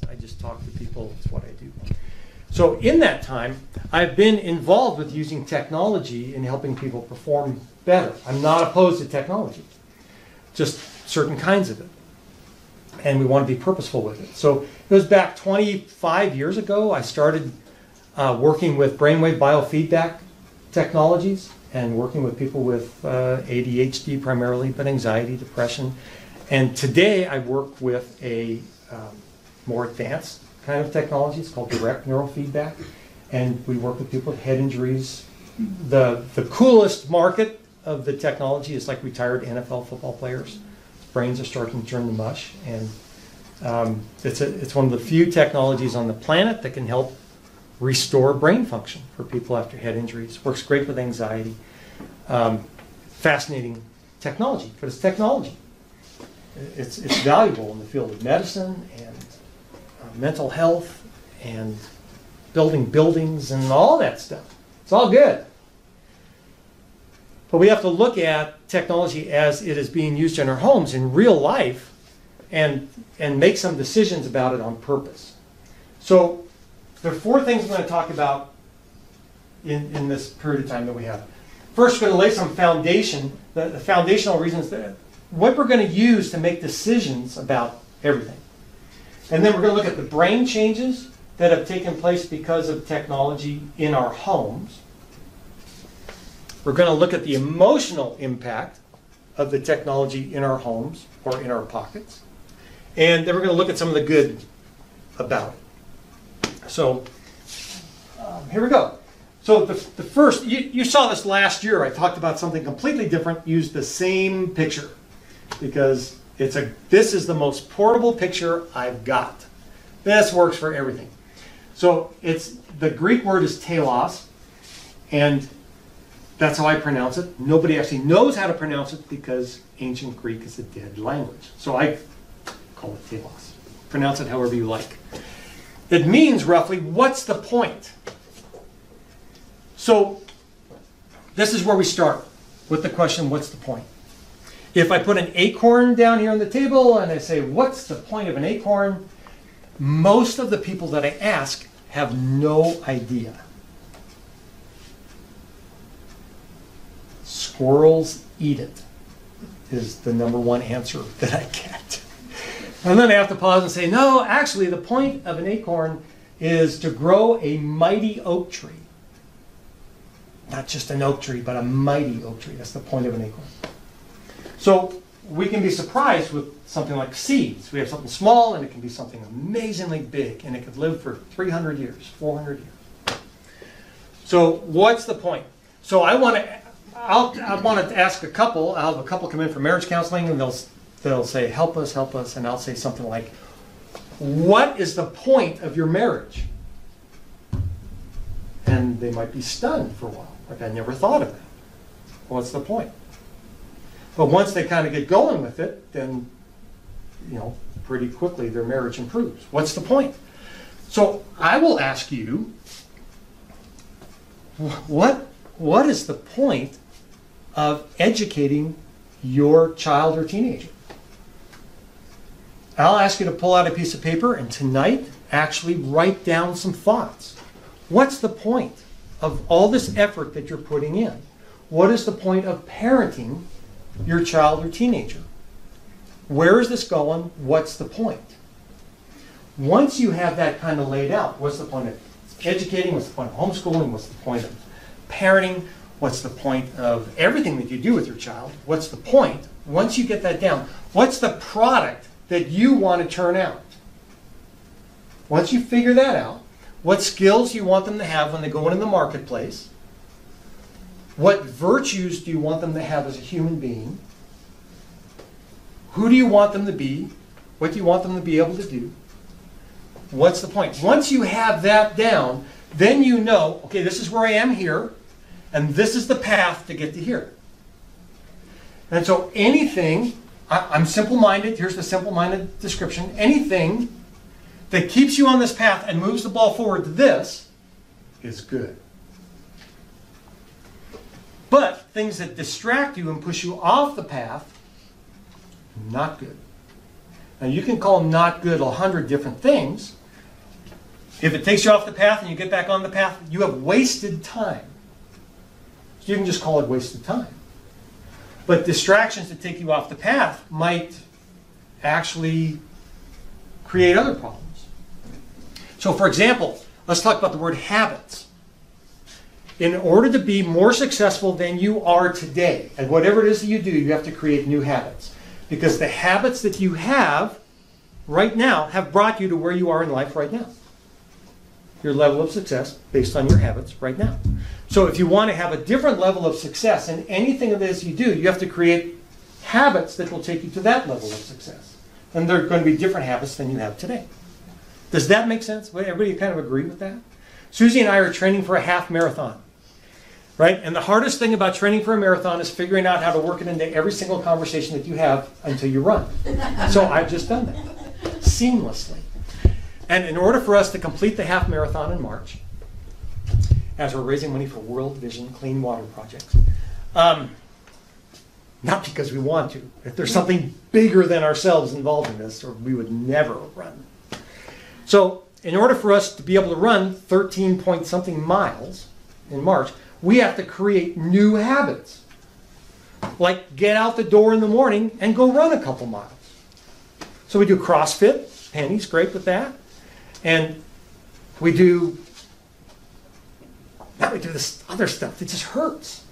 I just talk to people. It's what I do. So in that time, I've been involved with using technology in helping people perform better. I'm not opposed to technology, just certain kinds of it. And we want to be purposeful with it. So it was back 25 years ago, I started working with brainwave biofeedback technologies and working with people with ADHD primarily, but anxiety, depression. And today I work with a more advanced kind of technology. It's called direct neurofeedback. And we work with people with head injuries. The coolest market of the technology is like retired NFL football players. Brains are starting to turn to mush. And it's one of the few technologies on the planet that can help restore brain function for people after head injuries. Works great with anxiety. Fascinating technology, but it's technology. It's valuable in the field of medicine and mental health and building buildings and all that stuff. It's all good. But we have to look at technology as it is being used in our homes in real life and make some decisions about it on purpose. So there are 4 things I'm going to talk about in this period of time that we have. First, we're going to lay some foundation, the foundational reasons that what we're going to use to make decisions about everything. And then we're going to look at the brain changes that have taken place because of technology in our homes. We're going to look at the emotional impact of the technology in our homes or in our pockets. And then we're going to look at some of the good about it. So here we go. So the first, you saw this last year. I talked about something completely different, used the same picture because this is the most portable picture I've got. This works for everything. So the Greek word is Talos, and that's how I pronounce it. Nobody actually knows how to pronounce it because ancient Greek is a dead language. So I call it Talos. Pronounce it however you like. It means roughly, what's the point? So this is where we start with the question, what's the point? If I put an acorn down here on the table and I say, what's the point of an acorn? Most of the people that I ask have no idea. Squirrels eat it is the #1 answer that I get. And then I have to pause and say, no, actually the point of an acorn is to grow a mighty oak tree. Not just an oak tree, but a mighty oak tree. That's the point of an acorn. So we can be surprised with something like seeds. We have something small and it can be something amazingly big and it could live for 300 years, 400 years. So what's the point? So I want to ask a couple. I'll have a couple come in for marriage counseling and they'll say, help us, and I'll say something like, what is the point of your marriage? And they might be stunned for a while. Like, I never thought of that. What's the point? But once they kind of get going with it, then, pretty quickly their marriage improves. What's the point? So I will ask you, what is the point of educating your child or teenager? I'll ask you to pull out a piece of paper and tonight actually write down some thoughts. What's the point of all this effort that you're putting in? What is the point of parenting your child or teenager? Where is this going? What's the point? Once you have that kind of laid out, what's the point of educating? What's the point of homeschooling? What's the point of parenting? What's the point of everything that you do with your child? What's the point? Once you get that down, what's the product that you want to turn out? Once you figure that out, what skills do you want them to have when they go into the marketplace? What virtues do you want them to have as a human being? Who do you want them to be? What do you want them to be able to do? What's the point? Once you have that down, then you know, okay, this is where I am here, and this is the path to get to here. And so anything, I'm simple-minded, here's the simple-minded description, anything that keeps you on this path and moves the ball forward to this is good. But things that distract you and push you off the path, not good. Now you can call not good 100 different things. If it takes you off the path and you get back on the path, you have wasted time. So you can just call it wasted time. But distractions that take you off the path might actually create other problems. So for example, let's talk about the word habits. In order to be more successful than you are today, at whatever it is that you do, you have to create new habits. Because the habits that you have right now have brought you to where you are in life right now. Your level of success based on your habits right now. So if you want to have a different level of success in anything it is you do, you have to create habits that will take you to that level of success. And they're going to be different habits than you have today. Does that make sense? Everybody kind of agree with that? Susie and I are training for a half marathon. Right? And the hardest thing about training for a marathon is figuring out how to work it into every single conversation that you have until you run. So I've just done that seamlessly. And in order for us to complete the half marathon in March, as we're raising money for World Vision Clean Water Project, not because we want to. If there's something bigger than ourselves involved in this, or we would never run. So in order for us to be able to run 13 point something miles in March, we have to create new habits. Like get out the door in the morning and go run a couple miles. So we do CrossFit. Penny's great with that. And we do this other stuff that just hurts.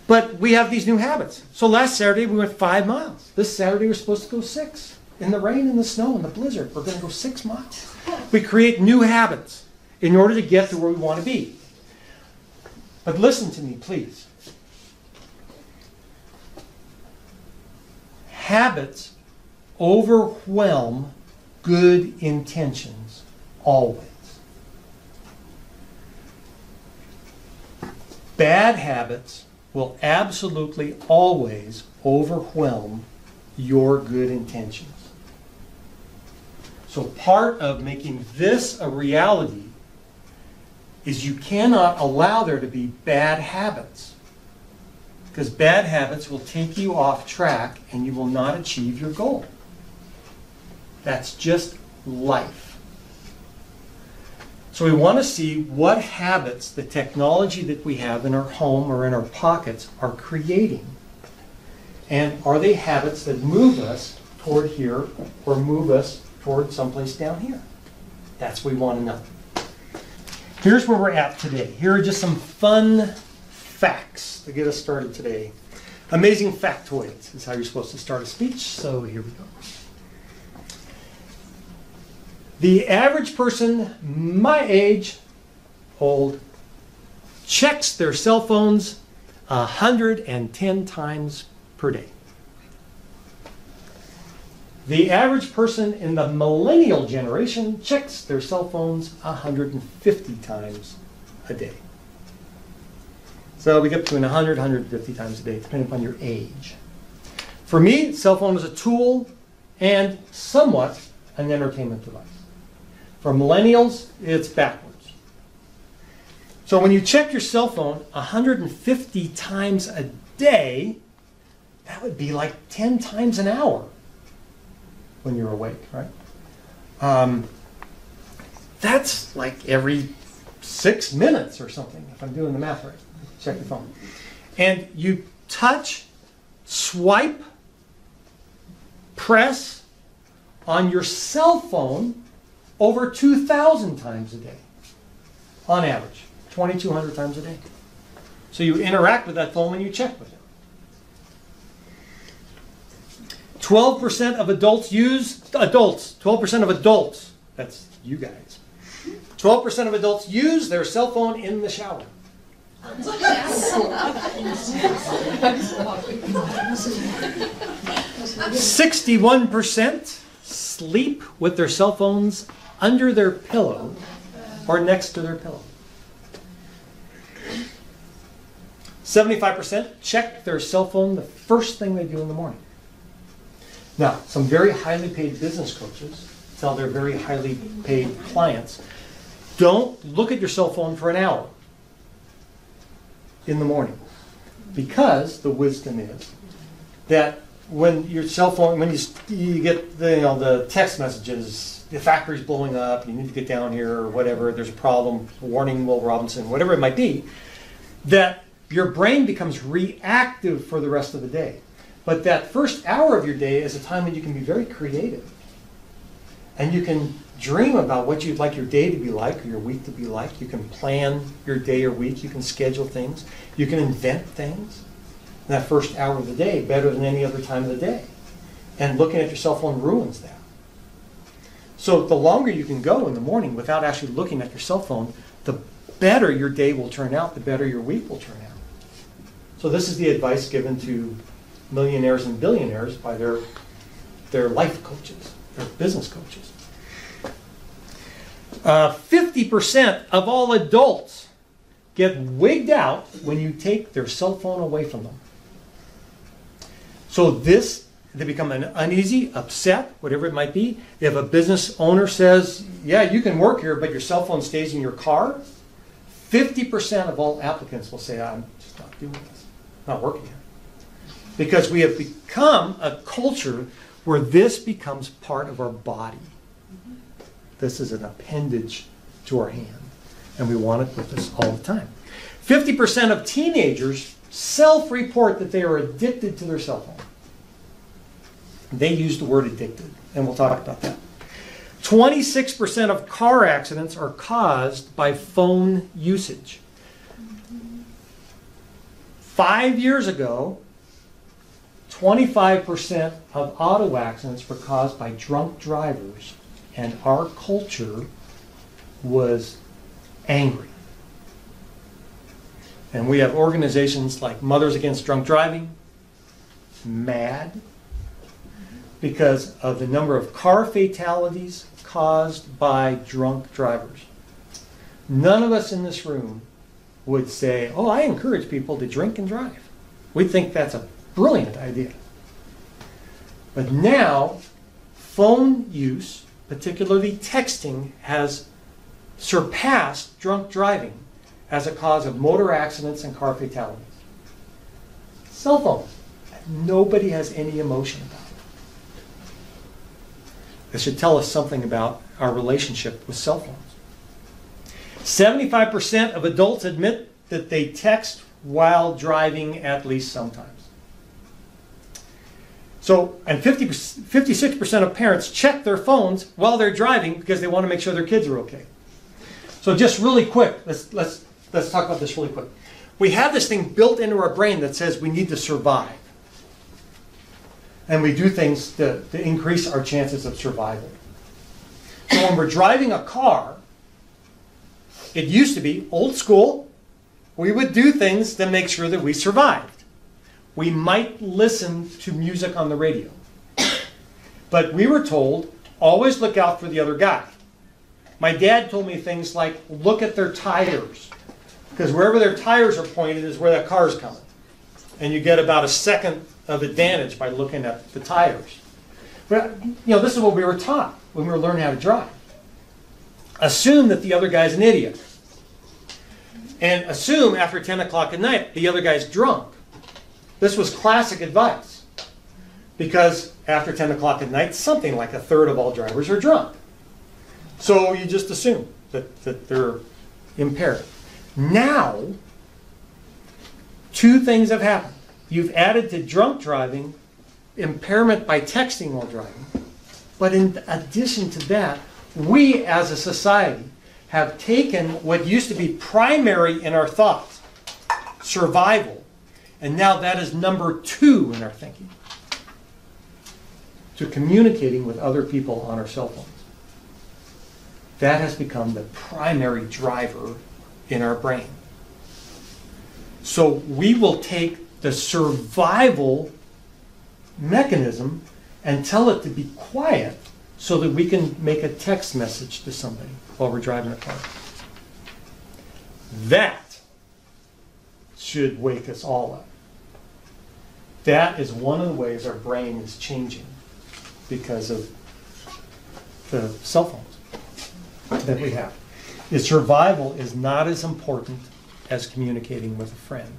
But we have these new habits. So last Saturday we went 5 miles. This Saturday we're supposed to go 6. In the rain, in the snow, in the blizzard, we're going to go 6 miles. We create new habits in order to get to where we want to be. But listen to me, please. Habits overwhelm good intentions always. Bad habits will absolutely always overwhelm your good intentions. So part of making this a reality is you cannot allow there to be bad habits. Because bad habits will take you off track and you will not achieve your goal. That's just life. So we want to see what habits the technology that we have in our home or in our pockets are creating. And are they habits that move us toward here or move us toward someplace down here? That's what we want to know. Here's where we're at today. Here are just some fun facts to get us started today. Amazing factoids is how you're supposed to start a speech, so here we go. The average person my age, old, checks their cell phones 110 times per day. The average person in the millennial generation checks their cell phones 150 times a day. So we get between 100 and 150 times a day, depending upon your age. For me, cell phone is a tool and somewhat an entertainment device. For millennials, it's backwards. So when you check your cell phone 150 times a day, that would be like 10 times an hour when you're awake, right? That's like every 6 minutes or something, if I'm doing the math right. Check your phone. And you touch, swipe, press on your cell phone over 2,000 times a day, on average, 2,200 times a day. So you interact with that phone when you check with it. 12% of adults 12% of adults, that's you guys, 12% of adults use their cell phone in the shower. 61% sleep with their cell phones under their pillow or next to their pillow. 75% check their cell phone the first thing they do in the morning. Now, some very highly paid business coaches tell their very highly paid clients, don't look at your cell phone for an hour in the morning. Because the wisdom is that when your cell phone, when you get the, the text messages, the factory's blowing up, you need to get down here or whatever, there's a problem, warning Will Robinson, whatever it might be, that your brain becomes reactive for the rest of the day. But that first hour of your day is a time when you can be very creative. And you can dream about what you'd like your day to be like or your week to be like. You can plan your day or week. You can schedule things. You can invent things in that first hour of the day better than any other time of the day. And looking at your cell phone ruins that. So the longer you can go in the morning without actually looking at your cell phone, the better your day will turn out, the better your week will turn out. So this is the advice given to millionaires and billionaires by their life coaches, their business coaches. 50% of all adults get wigged out when you take their cell phone away from them. So they become uneasy, upset, whatever it might be. If a business owner says, yeah, you can work here, but your cell phone stays in your car, 50% of all applicants will say, I'm just not doing this, not working here. Because we have become a culture where this becomes part of our body. This is an appendage to our hand, and we want it with us all the time. 50% of teenagers self-report that they are addicted to their cell phone. They use the word addicted, and we'll talk about that. 26% of car accidents are caused by phone usage. 5 years ago, 25% of auto accidents were caused by drunk drivers, and our culture was angry. And we have organizations like Mothers Against Drunk Driving, mad, because of the number of car fatalities caused by drunk drivers. None of us in this room would say, oh, I encourage people to drink and drive. We think that's a brilliant idea. But now, phone use, particularly texting, has surpassed drunk driving as a cause of motor accidents and car fatalities. Cell phones. Nobody has any emotion about it. This should tell us something about our relationship with cell phones. 75% of adults admit that they text while driving at least sometimes. So, and 56% of parents check their phones while they're driving because they want to make sure their kids are okay. So just really quick, let's talk about this really quick. We have this thing built into our brain that says we need to survive. And we do things to increase our chances of survival. So when we're driving a car, it used to be old school. We would do things to make sure that we survived. We might listen to music on the radio. But we were told, always look out for the other guy. My dad told me things like, look at their tires. Because wherever their tires are pointed is where that car is coming. And you get about a second of advantage by looking at the tires. But, this is what we were taught when we were learning how to drive. Assume that the other guy's an idiot. And assume after 10 o'clock at night the other guy's drunk. This was classic advice. Because after 10 o'clock at night, something like a third of all drivers are drunk. So you just assume that they're impaired. Now, two things have happened. You've added to drunk driving impairment by texting while driving. But in addition to that, we as a society have taken what used to be primary in our thoughts, survival, and now that is number 2 in our thinking, to communicating with other people on our cell phones. That has become the primary driver in our brain. So we will take the survival mechanism and tell it to be quiet so that we can make a text message to somebody while we're driving a car. That should wake us all up. That is one of the ways our brain is changing because of the cell phones that we have. Is survival is not as important as communicating with a friend.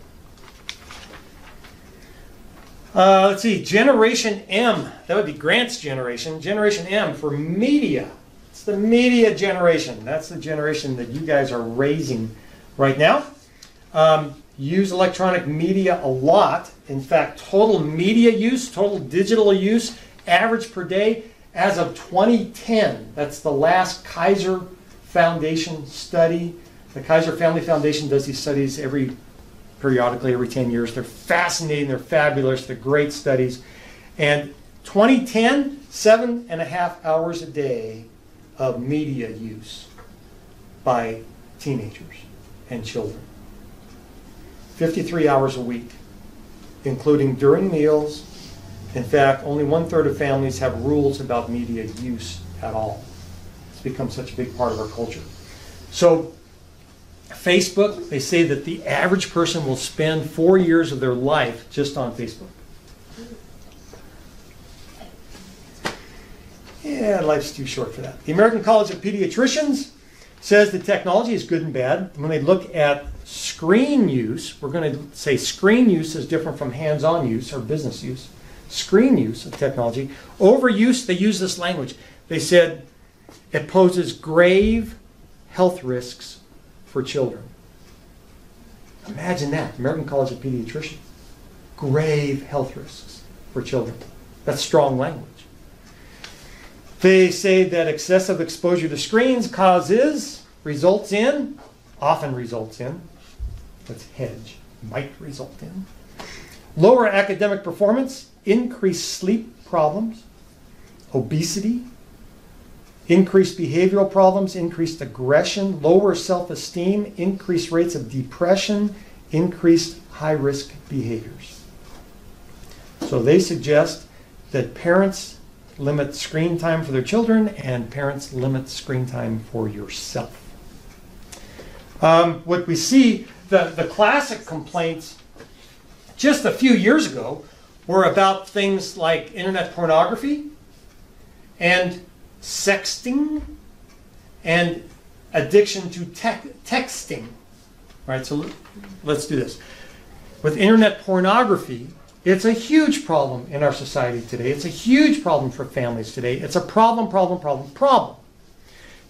Let's see, Generation M. That would be Grant's generation. Generation M for media. It's the media generation. That's the generation that you guys are raising right now. Use electronic media a lot. In fact, total media use, total digital use, average per day, as of 2010. That's the last Kaiser Foundation study. The Kaiser Family Foundation does these studies periodically every 10 years. They're fascinating, they're fabulous, they're great studies. And 2010, 7.5 hours a day of media use by teenagers and children. 53 hours a week, including during meals. In fact, only 1/3 of families have rules about media use at all. It's become such a big part of our culture. So, Facebook, they say that the average person will spend 4 years of their life just on Facebook. Yeah, life's too short for that. The American College of Pediatricians says that technology is good and bad. When they look at screen use, we're going to say screen use is different from hands-on use or business use. Screen use of technology. Overuse, they use this language. They said it poses grave health risks for children. Imagine that, American College of Pediatricians. Grave health risks for children. That's strong language. They say that excessive exposure to screens often results in, let's hedge, might result in, lower academic performance, increased sleep problems, obesity, increased behavioral problems, increased aggression, lower self-esteem, increased rates of depression, increased high-risk behaviors. So they suggest that parents limit screen time for their children and parents limit screen time for yourself. What we see, the classic complaints just a few years ago were about things like internet pornography and sexting and addiction to texting. Right, so let's do this. With internet pornography, it's a huge problem in our society today. It's a huge problem for families today. It's a problem.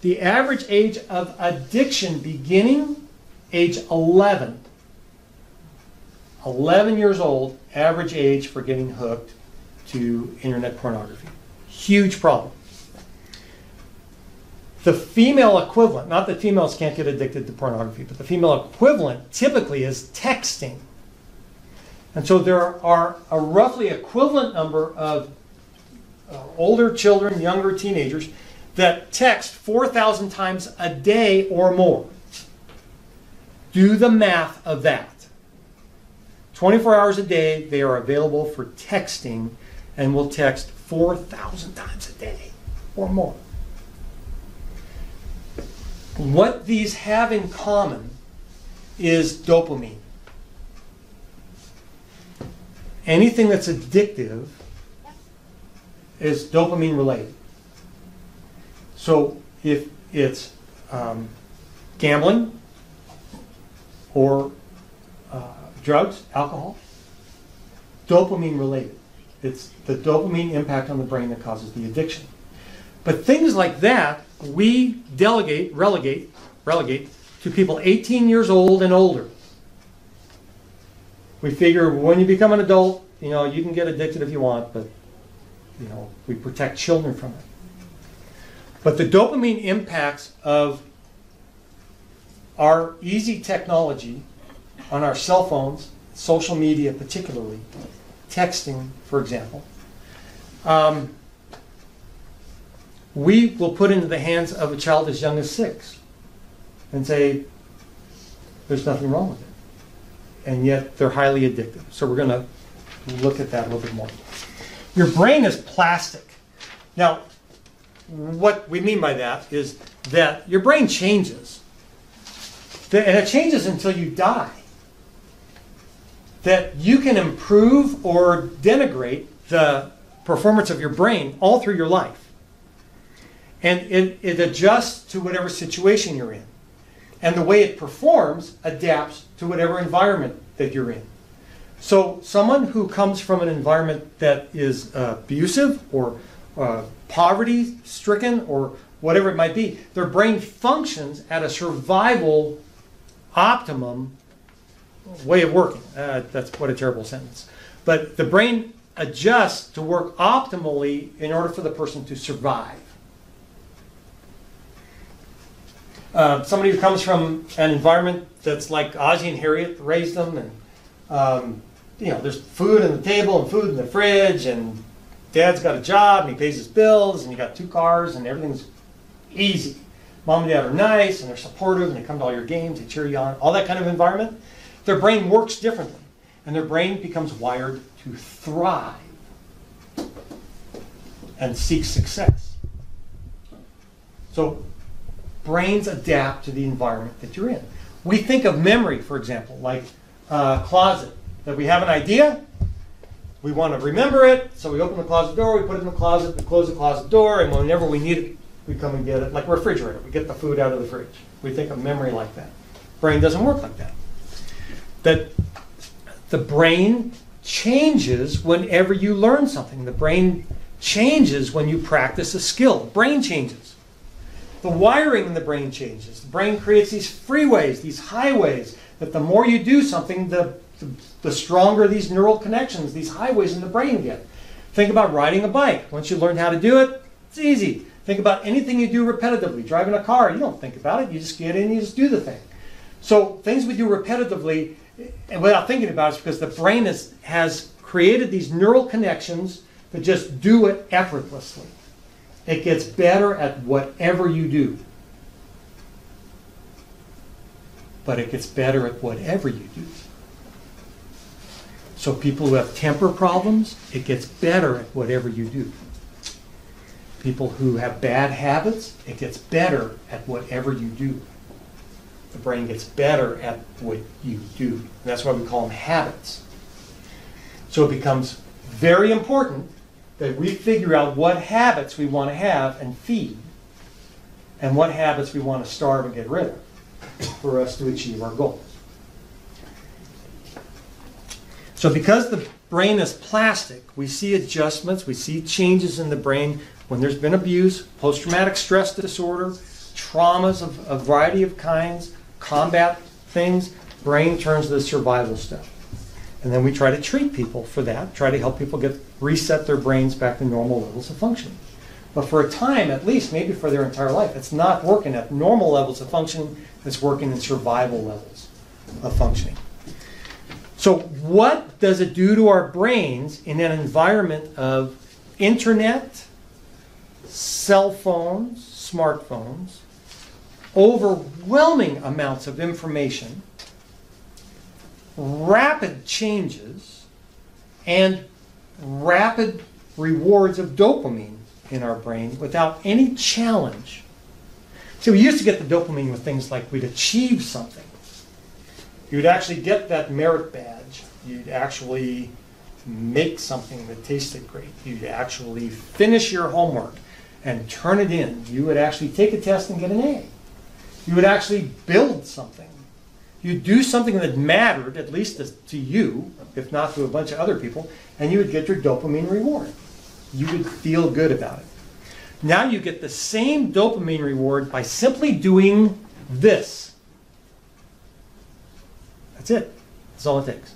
The average age of addiction beginning age 11. 11 years old, average age for getting hooked to internet pornography. Huge problem. The female equivalent, not that females can't get addicted to pornography, but the female equivalent typically is texting. And so there are a roughly equivalent number of older children, younger teenagers, that text 4,000 times a day or more. Do the math of that. 24 hours a day, they are available for texting and will text 4,000 times a day or more. What these have in common is dopamine. Anything that's addictive is dopamine related. So if it's gambling or drugs, alcohol, dopamine related. It's the dopamine impact on the brain that causes the addiction. But things like that, we relegate to people 18 years old and older. We figure when you become an adult, you can get addicted if you want, but we protect children from it. But the dopamine impacts of our easy technology on our cell phones, social media particularly, texting, for example, we will put into the hands of a child as young as 6 and say, there's nothing wrong with it. And yet they're highly addictive. So we're going to look at that a little bit more. Your brain is plastic. Now, what we mean by that is that your brain changes. And it changes until you die. That you can improve or denigrate the performance of your brain all through your life. And it adjusts to whatever situation you're in. And the way it performs adapts to whatever environment that you're in. So someone who comes from an environment that is abusive or poverty-stricken or whatever it might be, their brain functions at a survival optimum way of working. That's what a terrible sentence. But the brain adjusts to work optimally in order for the person to survive. Somebody who comes from an environment that's like Ozzie and Harriet raised them, and you know, there's food on the table and food in the fridge, and Dad's got a job and he pays his bills, and you got 2 cars, and everything's easy. Mom and Dad are nice and they're supportive, and they come to all your games, they cheer you on, all that kind of environment. Their brain works differently, and their brain becomes wired to thrive and seek success. So brains adapt to the environment that you're in. We think of memory, for example, like a closet. That we have an idea, we want to remember it, so we open the closet door, we put it in the closet, we close the closet door, and whenever we need it, we come and get it. Like a refrigerator, we get the food out of the fridge. We think of memory like that. Brain doesn't work like that. That the brain changes whenever you learn something. The brain changes when you practice a skill. The brain changes. The wiring in the brain changes. The brain creates these freeways, these highways, that the more you do something, the stronger these neural connections, these highways in the brain get. Think about riding a bike. Once you learn how to do it, it's easy. Think about anything you do repetitively. Driving a car, you don't think about it. You just get in, you just do the thing. So things we do repetitively and without thinking about it is because the brain has created these neural connections that just do it effortlessly. It gets better at whatever you do. But it gets better at whatever you do. So people who have temper problems, it gets better at whatever you do. People who have bad habits, it gets better at whatever you do. The brain gets better at what you do. And that's why we call them habits. So it becomes very important that we figure out what habits we want to have and feed, and what habits we want to starve and get rid of for us to achieve our goals. So because the brain is plastic, we see adjustments, we see changes in the brain when there's been abuse, post-traumatic stress disorder, traumas of a variety of kinds, combat things, brain turns to the survival stuff. And then we try to treat people for that, try to help people reset their brains back to normal levels of functioning. But for a time, at least, maybe for their entire life, it's not working at normal levels of functioning, it's working in survival levels of functioning. So what does it do to our brains in an environment of internet, cell phones, smartphones, overwhelming amounts of information, rapid changes, and rapid rewards of dopamine in our brain without any challenge? So we used to get the dopamine with things like we'd achieve something. You'd actually get that merit badge. You'd actually make something that tasted great. You'd actually finish your homework and turn it in. You would actually take a test and get an A. You would actually build something. You'd do something that mattered, at least to you, if not to a bunch of other people, and you would get your dopamine reward. You would feel good about it. Now you get the same dopamine reward by simply doing this. That's it. That's all it takes.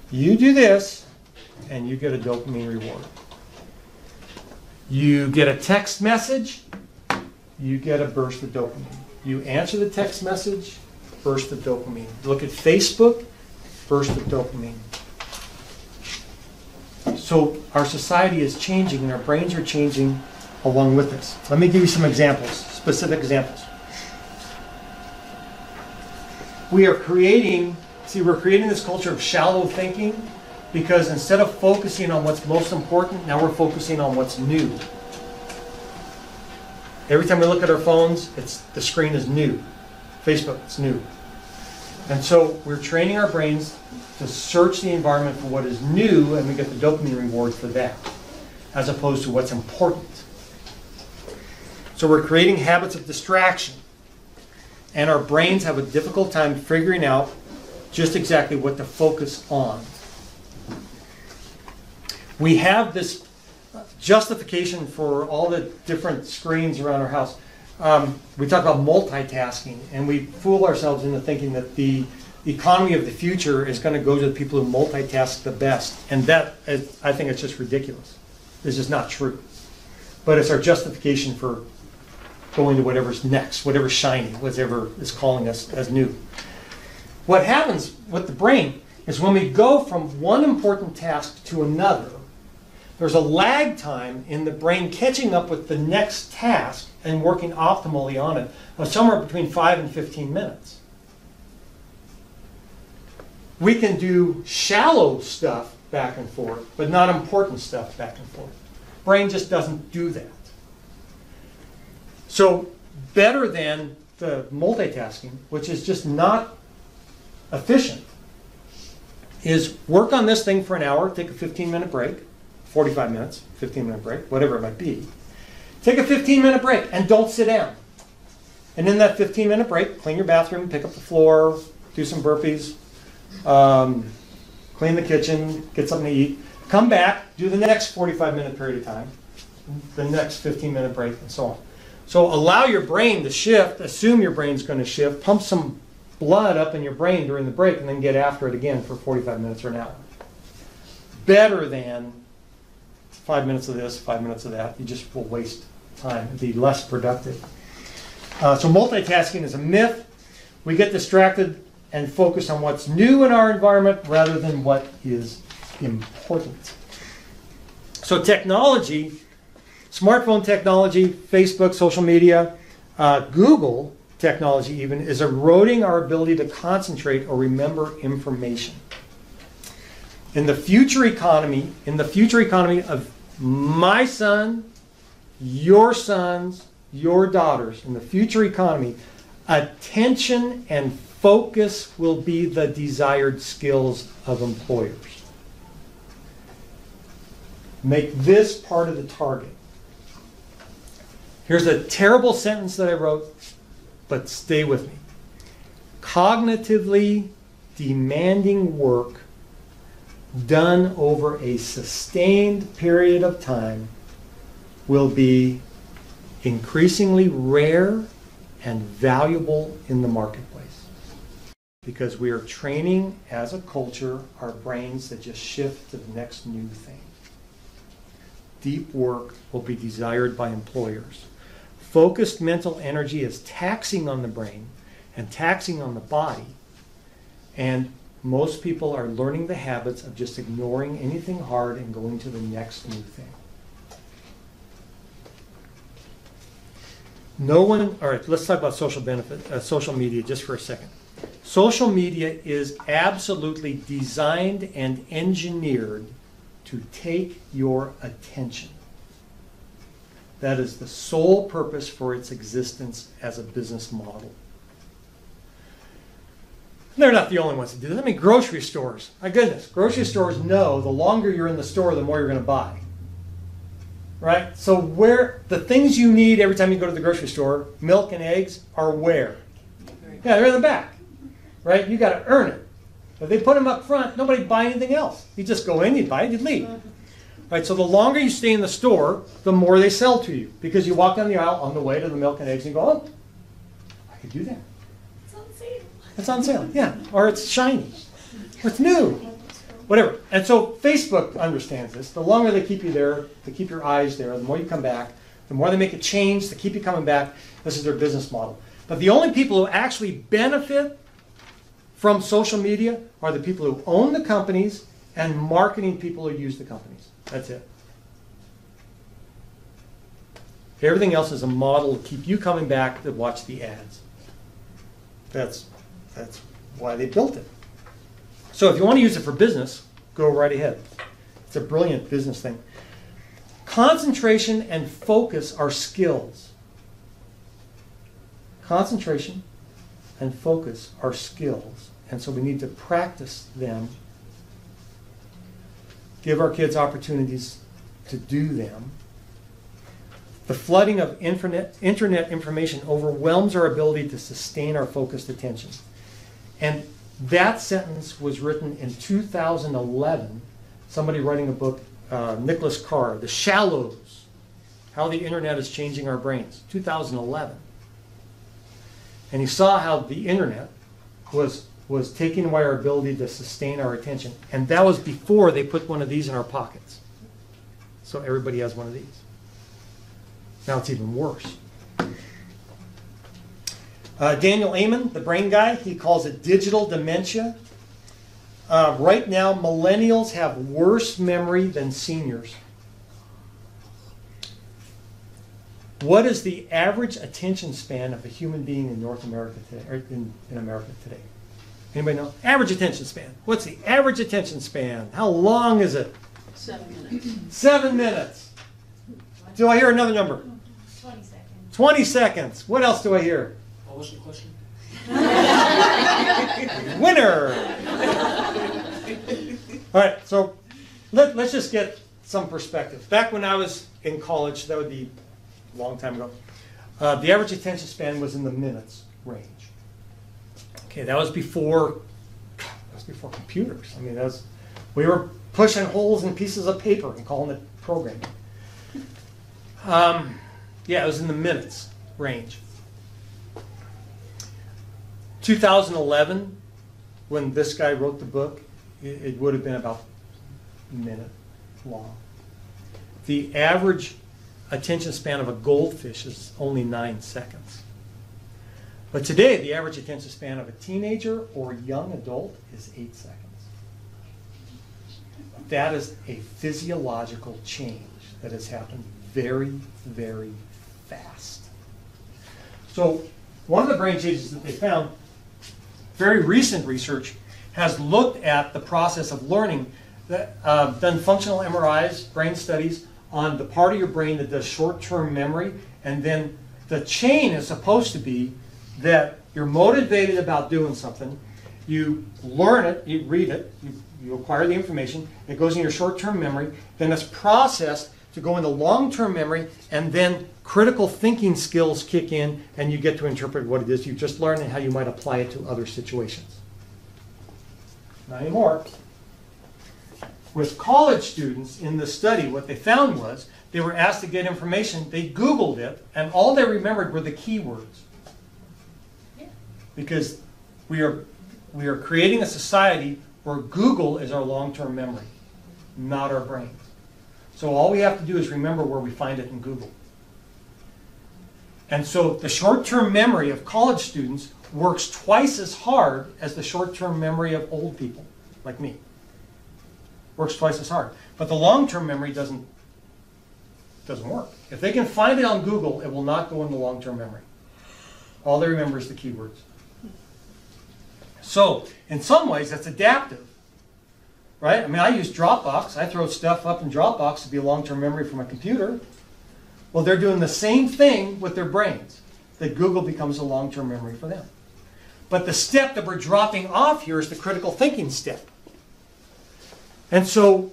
You do this, and you get a dopamine reward. You get a text message, you get a burst of dopamine. You answer the text message, burst of dopamine. You look at Facebook, burst of dopamine. So our society is changing, and our brains are changing along with this. Let me give you some examples, specific examples. We're creating this culture of shallow thinking because instead of focusing on what's most important, now we're focusing on what's new. Every time we look at our phones, the screen is new. Facebook, it's new. And so we're training our brains to search the environment for what is new, and we get the dopamine reward for that, as opposed to what's important. So we're creating habits of distraction. And our brains have a difficult time figuring out just exactly what to focus on. We have this justification for all the different screens around our house. We talk about multitasking, and we fool ourselves into thinking that the economy of the future is going to go to the people who multitask the best. And that, I think it's just ridiculous. It's just not true. But it's our justification for going to whatever's next, whatever's shiny, whatever is calling us as new. What happens with the brain is when we go from one important task to another, there's a lag time in the brain catching up with the next task and working optimally on it of somewhere between 5 and 15 minutes. We can do shallow stuff back and forth, but not important stuff back and forth. Brain just doesn't do that. So better than the multitasking, which is just not efficient, is work on this thing for an hour, take a 15-minute break, 45 minutes, 15-minute break, whatever it might be. Take a 15-minute break and don't sit down. And in that 15-minute break, clean your bathroom, pick up the floor, do some burpees, clean the kitchen, get something to eat. Come back, do the next 45-minute period of time, the next 15-minute break, and so on. So allow your brain to shift, assume your brain's going to shift, pump some blood up in your brain during the break, and then get after it again for 45 minutes or an hour. Better than 5 minutes of this, 5 minutes of that. You just will waste time and be less productive. So multitasking is a myth. We get distracted and focus on what's new in our environment rather than what is important. So technology, smartphone technology, Facebook, social media, Google technology even, is eroding our ability to concentrate or remember information. In the future economy of my son, your sons, your daughters, in the future economy, attention and focus will be the desired skills of employers. Make this part of the target. Here's a terrible sentence that I wrote, but stay with me. Cognitively demanding work done over a sustained period of time will be increasingly rare and valuable in the marketplace, because we are training as a culture our brains to just shift to the next new thing. Deep work will be desired by employers. Focused mental energy is taxing on the brain and taxing on the body, and most people are learning the habits of just ignoring anything hard and going to the next new thing. All right, let's talk about social media just for a second. Social media is absolutely designed and engineered to take your attention. That is the sole purpose for its existence as a business model. They're not the only ones that do this. I mean, grocery stores. My goodness, grocery stores know the longer you're in the store, the more you're going to buy. Right? So where the things you need every time you go to the grocery store, milk and eggs, are where? Yeah, they're in the back. Right? You got to earn it. If they put them up front, nobody buy anything else. You just go in, you buy it, you leave. Right? So the longer you stay in the store, the more they sell to you, because you walk down the aisle on the way to the milk and eggs and you go, oh, I could do that. It's on sale. It's on sale, yeah. Or it's shiny. Or it's new. Whatever. And so Facebook understands this. The longer they keep you there, they keep your eyes there, the more you come back, the more they make a change to keep you coming back. This is their business model. But the only people who actually benefit from social media are the people who own the companies and marketing people who use the companies. That's it. Everything else is a model to keep you coming back to watch the ads. That's why they built it. So if you want to use it for business, go right ahead. It's a brilliant business thing. Concentration and focus are skills. Concentration and focus are skills. And so we need to practice them, give our kids opportunities to do them. The flooding of internet information overwhelms our ability to sustain our focused attention. And that sentence was written in 2011. Somebody writing a book Nicholas Carr, The Shallows, How the Internet is Changing Our Brains, 2011. And he saw how the internet was taking away our ability to sustain our attention. And that was before they put one of these in our pockets. So everybody has one of these. Now it's even worse. Daniel Amen, the brain guy, he calls it digital dementia. Right now, millennials have worse memory than seniors. What is the average attention span of a human being in North America today, or in America today? Anybody know? Average attention span. What's the average attention span? How long is it? 7 minutes. 7 minutes. Do I hear another number? 20 seconds. 20 seconds. What else do I hear? What was the question? Winner! All right, so let's just get some perspective. Back when I was in college, that would be a long time ago, the average attention span was in the minutes range. Okay, that was before computers. I mean, we were pushing holes in pieces of paper and calling it programming. Yeah, it was in the minutes range. 2011, when this guy wrote the book, it would have been about a minute long. The average attention span of a goldfish is only 9 seconds. But today, the average attention span of a teenager or young adult is 8 seconds. That is a physiological change that has happened very, very fast. So one of the brain changes that they found, very recent research, has looked at the process of learning, done functional MRIs, brain studies, on the part of your brain that does short-term memory, and then the chain is supposed to be that you're motivated about doing something, you learn it, you read it, you acquire the information, it goes in your short-term memory, then it's processed to go into long-term memory, and then critical thinking skills kick in, and you get to interpret what it is you've just learned and how you might apply it to other situations. Not anymore. With college students in the study, what they found was they were asked to get information, they Googled it, and all they remembered were the keywords. Because we are creating a society where Google is our long-term memory, not our brains. So all we have to do is remember where we find it in Google. And so the short-term memory of college students works twice as hard as the short-term memory of old people, like me. Works twice as hard. But the long-term memory doesn't work. If they can find it on Google, it will not go into long-term memory. All they remember is the keywords. So, in some ways, that's adaptive, right? I mean, I use Dropbox. I throw stuff up in Dropbox to be a long-term memory for my computer. Well, they're doing the same thing with their brains, that Google becomes a long-term memory for them. But the step that we're dropping off here is the critical thinking step. And so,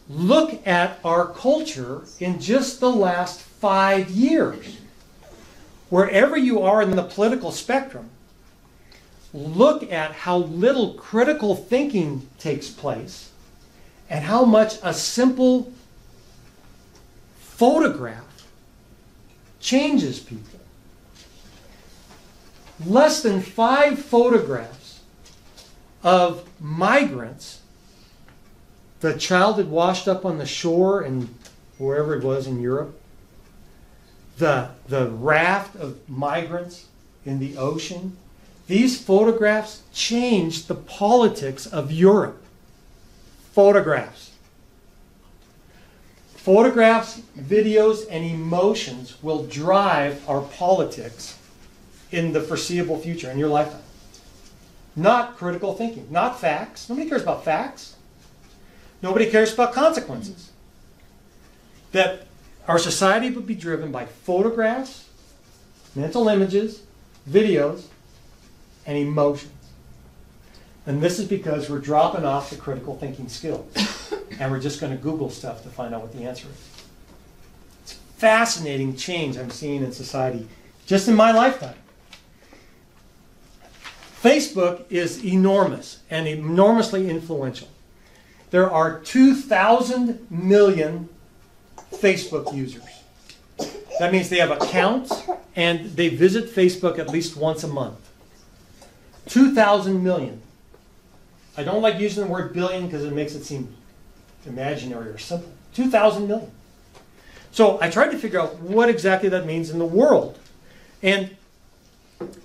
look at our culture in just the last 5 years. Wherever you are in the political spectrum, look at how little critical thinking takes place and how much a simple photograph changes people. Less than 5 photographs of migrants, the child that washed up on the shore in wherever it was in Europe, the raft of migrants in the ocean, these photographs changed the politics of Europe. Photographs. Photographs, videos, and emotions will drive our politics in the foreseeable future, in your lifetime. Not critical thinking, not facts. Nobody cares about facts. Nobody cares about consequences. That our society would be driven by photographs, mental images, videos, and emotions. And this is because we're dropping off the critical thinking skills. And we're just going to Google stuff to find out what the answer is. It's a fascinating change I'm seeing in society just in my lifetime. Facebook is enormous and enormously influential. there are 2,000 million Facebook users. That means they have accounts and they visit Facebook at least once a month. 2,000 million. I don't like using the word billion because it makes it seem imaginary or simple. 2,000 million. So I tried to figure out what exactly that means in the world. And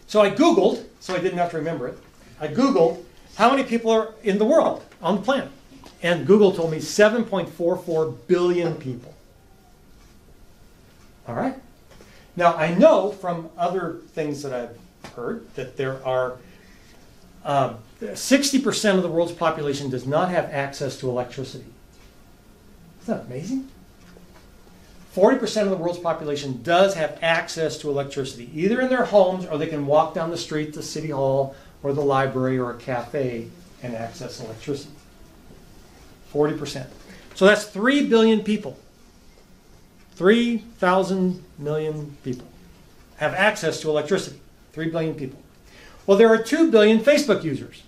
so I Googled, so I didn't have to remember it. I Googled how many people are in the world, on the planet. And Google told me 7.44 billion people. All right. Now, I know from other things that I've heard that there are 60% of the world's population does not have access to electricity. Isn't that amazing? 40% of the world's population does have access to electricity, either in their homes or they can walk down the street to City Hall or the library or a cafe and access electricity. 40%. So that's 3 billion people. 3,000 million people have access to electricity. 3 billion people. Well, there are 2 billion Facebook users.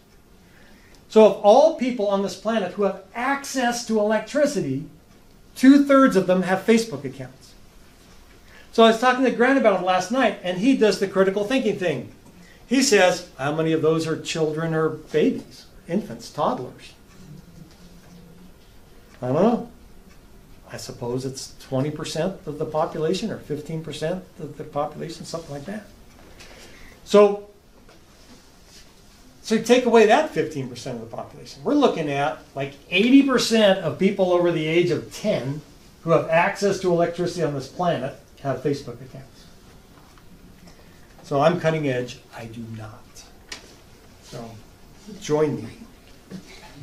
So of all people on this planet who have access to electricity, 2/3 of them have Facebook accounts. So I was talking to Grant about it last night, and he does the critical thinking thing. He says, how many of those are children or babies, infants, toddlers? I don't know. I suppose it's 20% of the population or 15% of the population, something like that. So you take away that 15% of the population. We're looking at like 80% of people over the age of 10 who have access to electricity on this planet have Facebook accounts. So I'm cutting edge. I do not. So join me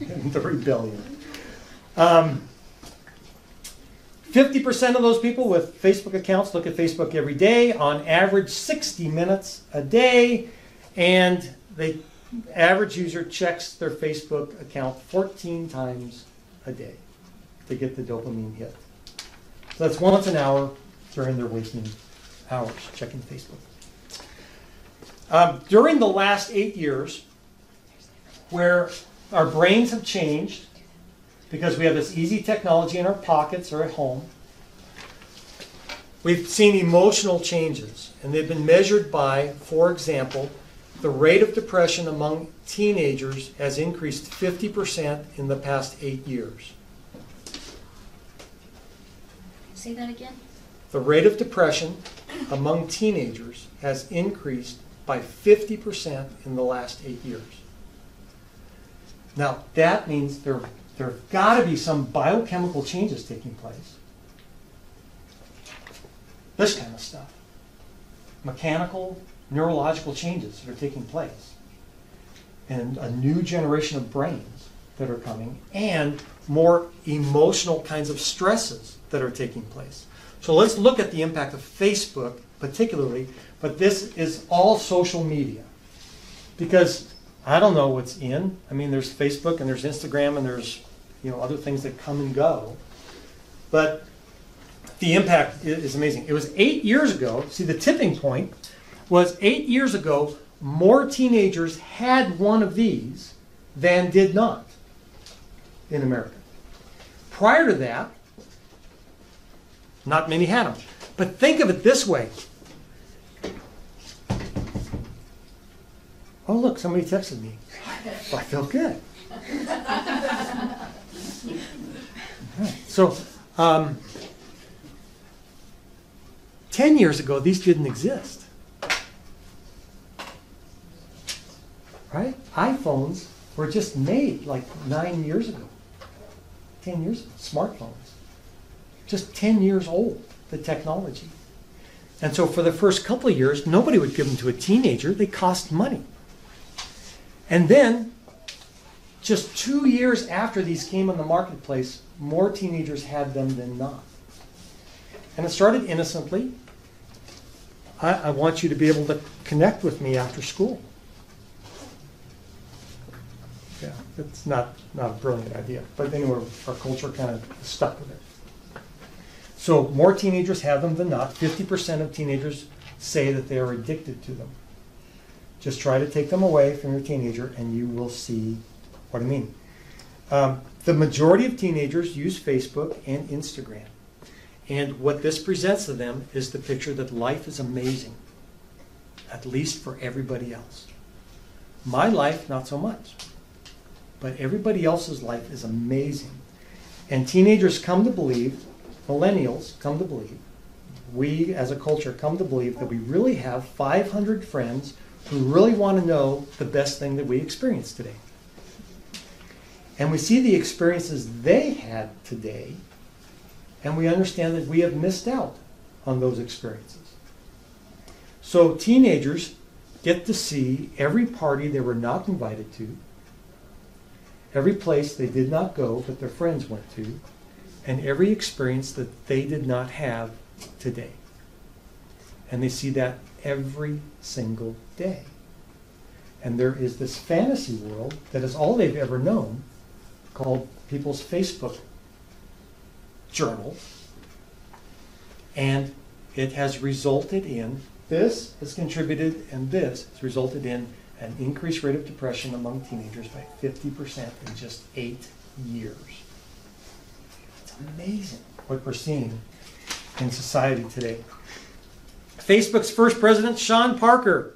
in the rebellion. 50% of those people with Facebook accounts look at Facebook every day, on average 60 minutes a day, and the average user checks their Facebook account 14 times a day to get the dopamine hit. So that's once an hour during their waking hours, checking Facebook. During the last 8 years, where our brains have changed, because we have this easy technology in our pockets or at home, we've seen emotional changes, and they've been measured by, for example, the rate of depression among teenagers has increased 50% in the past 8 years. Say that again? The rate of depression among teenagers has increased by 50% in the last 8 years. Now, that means there have got to be some biochemical changes taking place. This kind of stuff. Mechanical, neurological changes that are taking place. And a new generation of brains that are coming, and more emotional kinds of stresses that are taking place. So let's look at the impact of Facebook particularly, but this is all social media. Because I don't know what's in. I mean, there's Facebook and there's Instagram and there's other things that come and go. But the impact is amazing. It was 8 years ago. See, the tipping point was 8 years ago, more teenagers had one of these than did not in America. Prior to that, not many had them. But think of it this way. Oh, look, somebody texted me. I feel good. Right. So, 10 years ago, these didn't exist. Right? iPhones were just made like 9 years ago. 10 years ago. Smartphones. Just 10 years old, the technology. And so for the first couple of years, nobody would give them to a teenager. They cost money. And then, just 2 years after these came on the marketplace, more teenagers had them than not. And it started innocently. I want you to be able to connect with me after school. Yeah, it's not a brilliant idea. But anyway, our culture kind of stuck with it. So more teenagers have them than not. 50% of teenagers say that they are addicted to them. Just try to take them away from your teenager and you will see what I mean. The majority of teenagers use Facebook and Instagram. And what this presents to them is the picture that life is amazing, at least for everybody else. My life, not so much. But everybody else's life is amazing. And teenagers come to believe, millennials come to believe, we as a culture come to believe that we really have 500 friends who really want to know the best thing that we experience today. And we see the experiences they had today, and we understand that we have missed out on those experiences. So teenagers get to see every party they were not invited to, every place they did not go but their friends went to, and every experience that they did not have today. And they see that every single day. And there is this fantasy world that is all they've ever known, called people's Facebook journal. And it has resulted in, this has contributed, and this has resulted in an increased rate of depression among teenagers by 50% in just 8 years. It's amazing what we're seeing in society today. Facebook's first president, Sean Parker,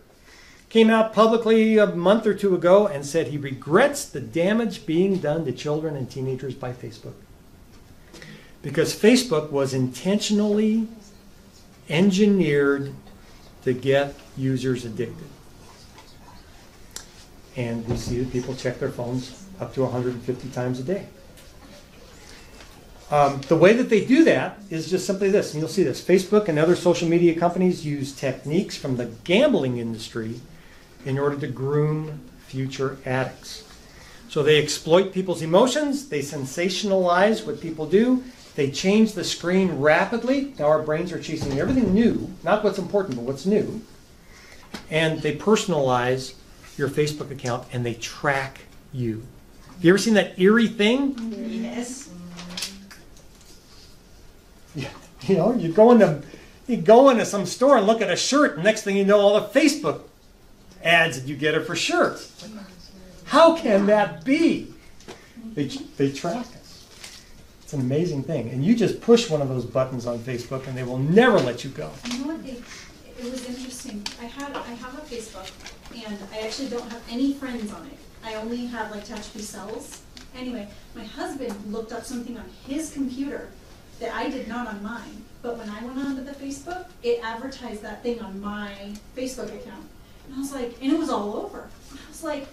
came out publicly a month or two ago and said he regrets the damage being done to children and teenagers by Facebook. Because Facebook was intentionally engineered to get users addicted. And we see that people check their phones up to 150 times a day. The way that they do that is just simply this, and you'll see this. Facebook and other social media companies use techniques from the gambling industry in order to groom future addicts. So they exploit people's emotions, they sensationalize what people do, they change the screen rapidly. Now our brains are chasing everything new, not what's important, but what's new. And they personalize your Facebook account and they track you. Have you ever seen that eerie thing? Yes. Yeah, you know, you go into some store and look at a shirt, and next thing you know, all the Facebook ads that you get are for shirts. How can that be? They track us. It's an amazing thing. And you just push one of those buttons on Facebook and they will never let you go. You know what? It was interesting. I have a Facebook, and I actually don't have any friends on it. I only have like Tehachapi cells. Anyway, my husband looked up something on his computer that I did not on mine. But when I went onto the Facebook, it advertised that thing on my Facebook account. And I was like, and it was all over. I was like,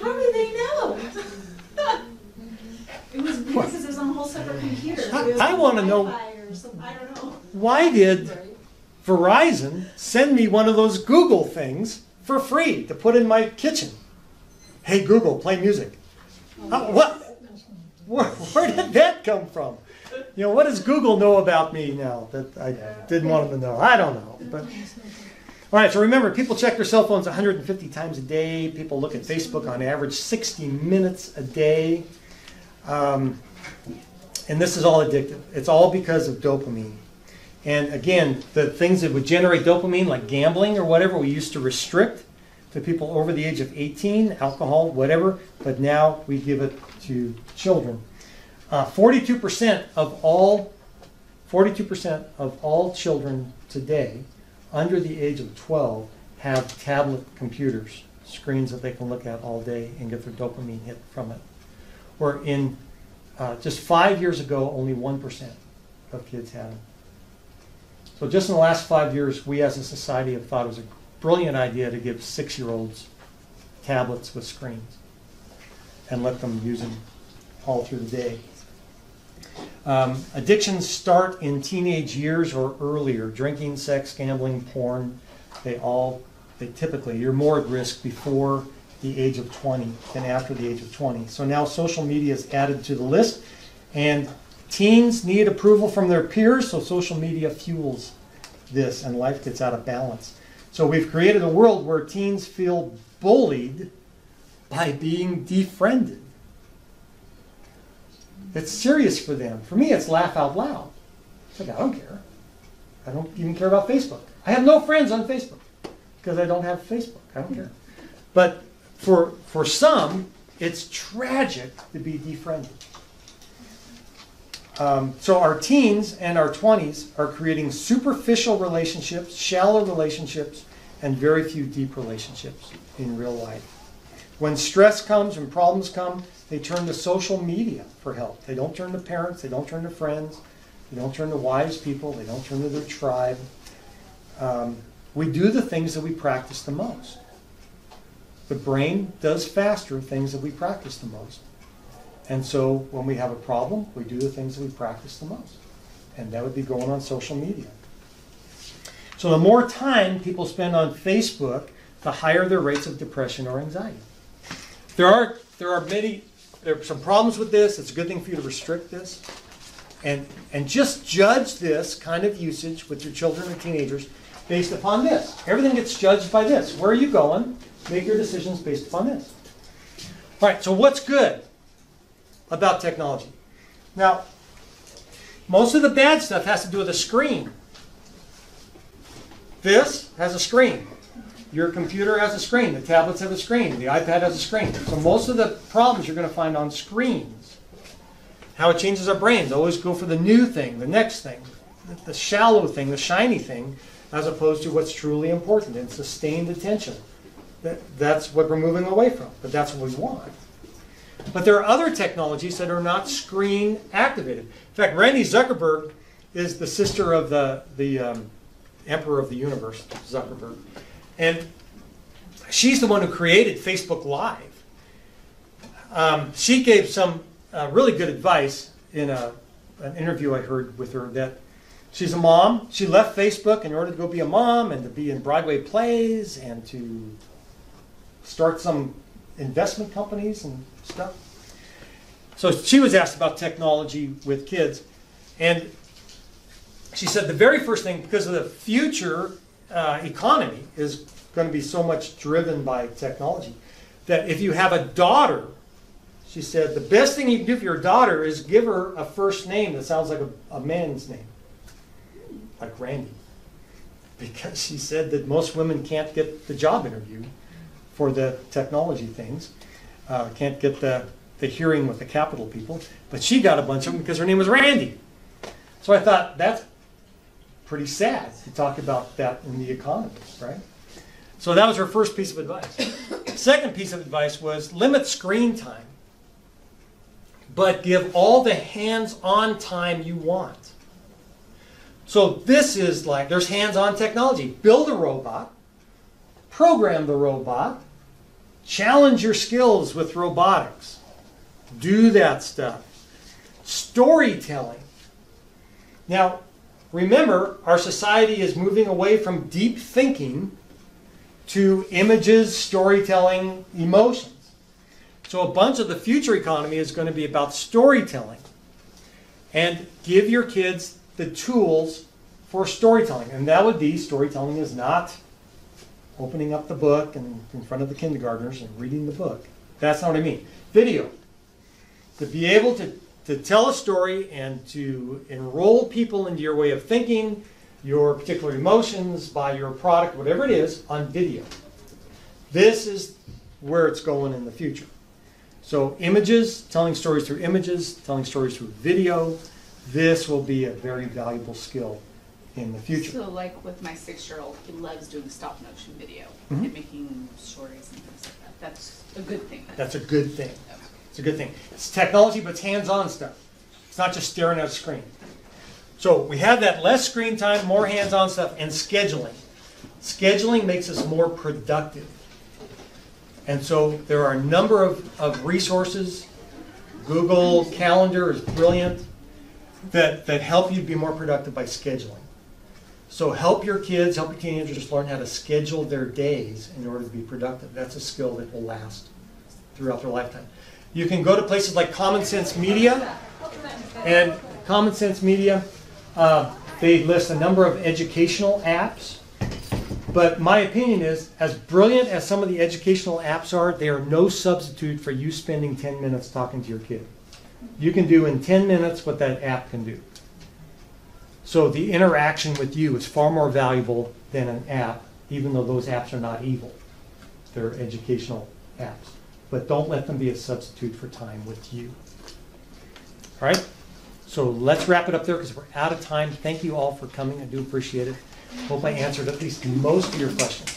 how do they know? It was weird because it was on a whole separate computer. I want to know, I don't know. Why did Verizon send me one of those Google things for free to put in my kitchen? Hey Google, play music. What? Where did that come from? You know, what does Google know about me now that I didn't want them to know? I don't know. But all right, so remember, people check their cell phones 150 times a day. People look at Facebook on average 60 minutes a day. And this is all addictive. It's all because of dopamine. And again, the things that would generate dopamine, like gambling or whatever, we used to restrict to people over the age of 18, alcohol, whatever, but now we give it to children. 42% of all children today under the age of 12 have tablet computers, screens that they can look at all day and get their dopamine hit from it. Where in just 5 years ago, only 1% of kids had them. So just in the last 5 years, we as a society have thought it was a brilliant idea to give 6-year-olds tablets with screens and let them use them all through the day. Addictions start in teenage years or earlier. Drinking, sex, gambling, porn, they typically, you're more at risk before the age of 20 than after the age of 20. So now social media is added to the list, and teens need approval from their peers, so social media fuels this, and life gets out of balance. So we've created a world where teens feel bullied by being defriended. It's serious for them. For me, it's laugh out loud. It's like, I don't care. I don't even care about Facebook. I have no friends on Facebook because I don't have Facebook. I don't care. But for some, it's tragic to be defriended. So our teens and our 20s are creating superficial relationships, shallow relationships, and very few deep relationships in real life. When stress comes, when problems come, they turn to social media for help. They don't turn to parents, they don't turn to friends, they don't turn to wise people, they don't turn to their tribe. We do the things that we practice the most. The brain does faster things that we practice the most. And so when we have a problem, we do the things that we practice the most. And that would be going on social media. So the more time people spend on Facebook, the higher their rates of depression or anxiety. There are some problems with this. It's a good thing for you to restrict this. And just judge this kind of usage with your children and teenagers based upon this. Everything gets judged by this. Where are you going? Make your decisions based upon this. All right, so what's good about technology? Now, most of the bad stuff has to do with a screen. This has a screen. Your computer has a screen. The tablets have a screen. The iPad has a screen. So most of the problems you're going to find on screens. How it changes our brains. Always go for the new thing, the next thing, the shallow thing, the shiny thing, as opposed to what's truly important and sustained attention. That's what we're moving away from, but that's what we want. But there are other technologies that are not screen activated. In fact, Randy Zuckerberg is the sister of the emperor of the universe, Zuckerberg. And she's the one who created Facebook Live. She gave some really good advice in an interview I heard with her, that she's a mom. She left Facebook in order to go be a mom and to be in Broadway plays and to start some investment companies and stuff. So she was asked about technology with kids. And she said the very first thing, because of the future economy is going to be so much driven by technology, that if you have a daughter, she said the best thing you can do for your daughter is give her a first name that sounds like a man's name, like Randy. Because she said that most women can't get the job interview for the technology things, can't get the hearing with the capital people, but she got a bunch of them because her name was Randy. So I thought, that's pretty sad to talk about that in the economy, right? So that was her first piece of advice. Second piece of advice was limit screen time, but give all the hands-on time you want. So this is like, there's hands-on technology. Build a robot, program the robot, challenge your skills with robotics. Do that stuff. Storytelling. Now, remember, our society is moving away from deep thinking to images, storytelling, emotions. So a bunch of the future economy is going to be about storytelling. And give your kids the tools for storytelling. And that would be, storytelling is not opening up the book and in front of the kindergartners and reading the book. That's not what I mean. Video. To be able to tell a story and to enroll people into your way of thinking, your particular emotions, by your product, whatever it is, on video. This is where it's going in the future. So images, telling stories through images, telling stories through video, this will be a very valuable skill in the future. So like with my 6-year-old, he loves doing stop motion video and making stories and things like that. That's a good thing. That's a good thing. It's a good thing. It's technology, but it's hands-on stuff. It's not just staring at a screen. So we have that less screen time, more hands-on stuff, and scheduling. Scheduling makes us more productive. And so there are a number of resources. Google Calendar is brilliant, that help you be more productive by scheduling. So help your kids, help your teenagers learn how to schedule their days in order to be productive. That's a skill that will last throughout their lifetime. You can go to places like Common Sense Media, and Common Sense Media, they list a number of educational apps. But my opinion is, as brilliant as some of the educational apps are, they are no substitute for you spending 10 minutes talking to your kid. You can do in 10 minutes what that app can do. So the interaction with you is far more valuable than an app, even though those apps are not evil. They're educational apps. but don't let them be a substitute for time with you. All right? So let's wrap it up there because we're out of time. Thank you all for coming. I do appreciate it. Hope I answered at least most of your questions.